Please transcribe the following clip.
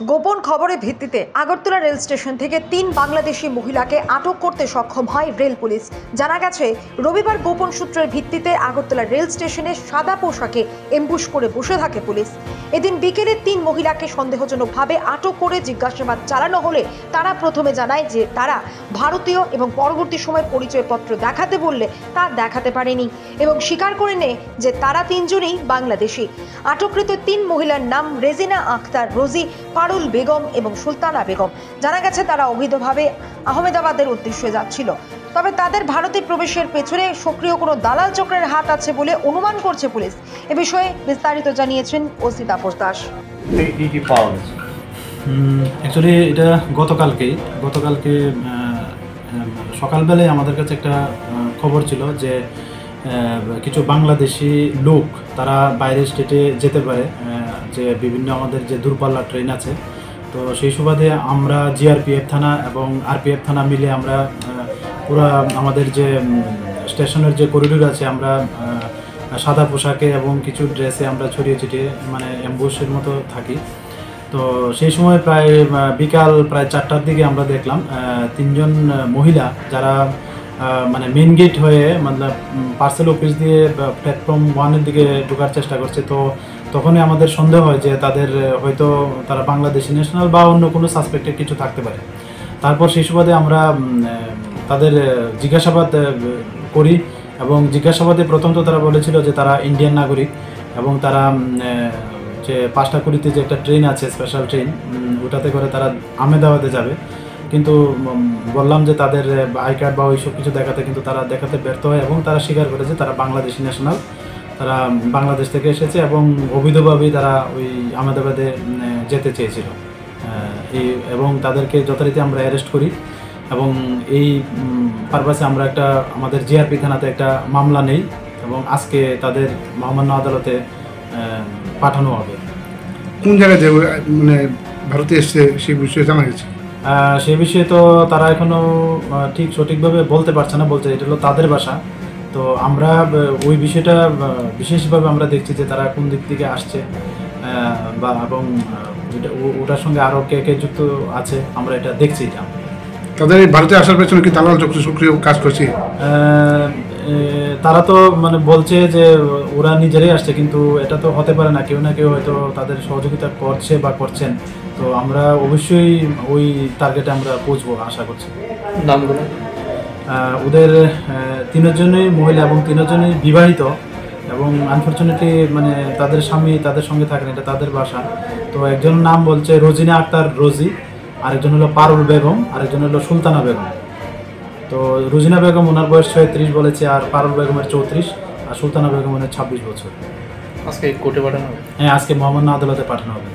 গোপন খবরের ভিত্তিতে আগরতলা রেল স্টেশন থেকে 3 বাংলাদেশি মহিলাকে আটক করতে সক্ষম হয় রেল পুলিশ। জানা গেছে রবিবার গোপন সূত্রের ভিত্তিতে আগরতলা রেল স্টেশনে সাদা পোশাকে এমবুশ করে বসে থাকে পুলিশ। এদিন বিকেলে 3 মহিলাকে সন্দেহজনকভাবে আটক করে জিজ্ঞাসাবাদ চালানো হলে তারা প্রথমে জানায় যে তারা ভারতীয় এবং পরবর্তী সময় পরিচয়পত্র দেখাতে বললে তা দেখাতে পারেনি এবং স্বীকার করে নেয় যে তারা 3 জনই বাংলাদেশি। আটককৃত 3 মহিলার নাম রেজিনা আক্তার রোজি, পারুল বেগম এবং সুলতানা বেগম। জানা গেছে তারা অবৈধভাবে আহমেদাবাদের উদ্দেশ্যে যাচ্ছিল, তবে তাদের ভারতে প্রবেশের পেছনে সক্রিয় কোনো দালাল চক্রের হাত আছে বলে অনুমান করছে পুলিশ। এ বিষয়ে বিস্তারিত জানিয়েছেন ওসি তাপস দাস। অ্যাকচুয়ালি এটা গতকালকে সকালবেলায় আমাদের কাছে একটা খবর ছিল যে কিছু বাংলাদেশি লোক তারা বাইরের স্টেটে যেতে পারে, যে বিভিন্ন আমাদের যে দূরপাল্লা ট্রেন আছে। তো সেই সুবাদে আমরা জিআরপিএফ থানা এবং আরপিএফ থানা মিলে আমরা পুরো আমাদের যে স্টেশনের যে করিডোর আছে আমরা সাদা পোশাকে এবং কিছু ড্রেসে আমরা ছড়িয়ে ছিটিয়ে মানে অ্যাম্বুশের মতো থাকি। তো সেই সময় প্রায় বিকাল প্রায় 4টার দিকে আমরা দেখলাম 3 জন মহিলা যারা মানে মেন গেট হয়ে মানে পার্সেল অফিস দিয়ে প্ল্যাটফর্ম 1-এর দিকে ঢোকার চেষ্টা করছে। তো তখনই আমাদের সন্দেহ হয় যে তাদের হয়তো তারা বাংলাদেশি ন্যাশনাল বা অন্য কোনো সাসপেক্টেড কিছু থাকতে পারে। তারপর সেই সুবাদে আমরা তাদের জিজ্ঞাসাবাদ করি এবং জিজ্ঞাসাবাদে প্রথমত তারা বলেছিল যে তারা ইন্ডিয়ান নাগরিক এবং তারা যে 5টা কুড়িতে যে একটা ট্রেন আছে স্পেশাল ট্রেন, ওটাতে করে তারা আহমেদাবাদে যাবে। কিন্তু বললাম যে তাদের আই কার্ড বা ওইসব কিছু দেখাতে, কিন্তু তারা দেখাতে ব্যর্থ হয় এবং তারা স্বীকার করেছে তারা বাংলাদেশি ন্যাশনাল, তারা বাংলাদেশ থেকে এসেছে এবং অবৈধভাবেই তারা ওই আহমেদাবাদে যেতে চেয়েছিল। এবং তাদেরকে যথারীতি আমরা অ্যারেস্ট করি এবং এই পারপাসে আমরা একটা আমাদের জিআরপি থানাতে একটা মামলা নেই এবং আজকে তাদের মহামান্য আদালতে পাঠানো হবে। কোন জায়গায় যে মানে ভারতে এসছে সেই বিষয়ে জানা গেছে? সেই বিষয়ে তো তারা এখনও ঠিক সঠিকভাবে বলতে পারছে না, বলছে এটা হলো তাদের বাসা। তো আমরা ওই বিষয়টা বিশেষভাবে আমরা দেখছি যে তারা কোন দিক থেকে আসছে বা এবং ওটার সঙ্গে আরও কে কে যুক্ত আছে আমরা এটা দেখছি। এটা তাদের ভারতে আসার পেছনে কি দালাল চক্র সক্রিয় কাজ করছে? তারা তো মানে বলছে যে ওরা নিজেরাই আসছে, কিন্তু এটা তো হতে পারে না, কেউ না কেউ হয়তো তাদের সহযোগিতা করছে বা করছেন। তো আমরা অবশ্যই ওই টার্গেটে আমরা পৌঁছবো আশা করছি। নামগুলো ওদের 3 জনই মহিলা এবং 3 জনই বিবাহিত এবং আনফর্চুনেটলি মানে তাদের স্বামী তাদের সঙ্গে থাকেন, এটা তাদের বাসা। তো একজন নাম বলছে রোজিনা আক্তার রোজি, আরেকজন হলো পারুল বেগম, আরেকজন হলো সুলতানা বেগম। তো রোজিনা বেগম ওনার বয়স 36 বলেছে, আর পারুল বেগমের 34, আর সুলতানা বেগমের 26 বছর। আজকে কোর্টে পাঠানো হবে? হ্যাঁ, আজকে মহামান্য আদালতে পাঠানো হবে।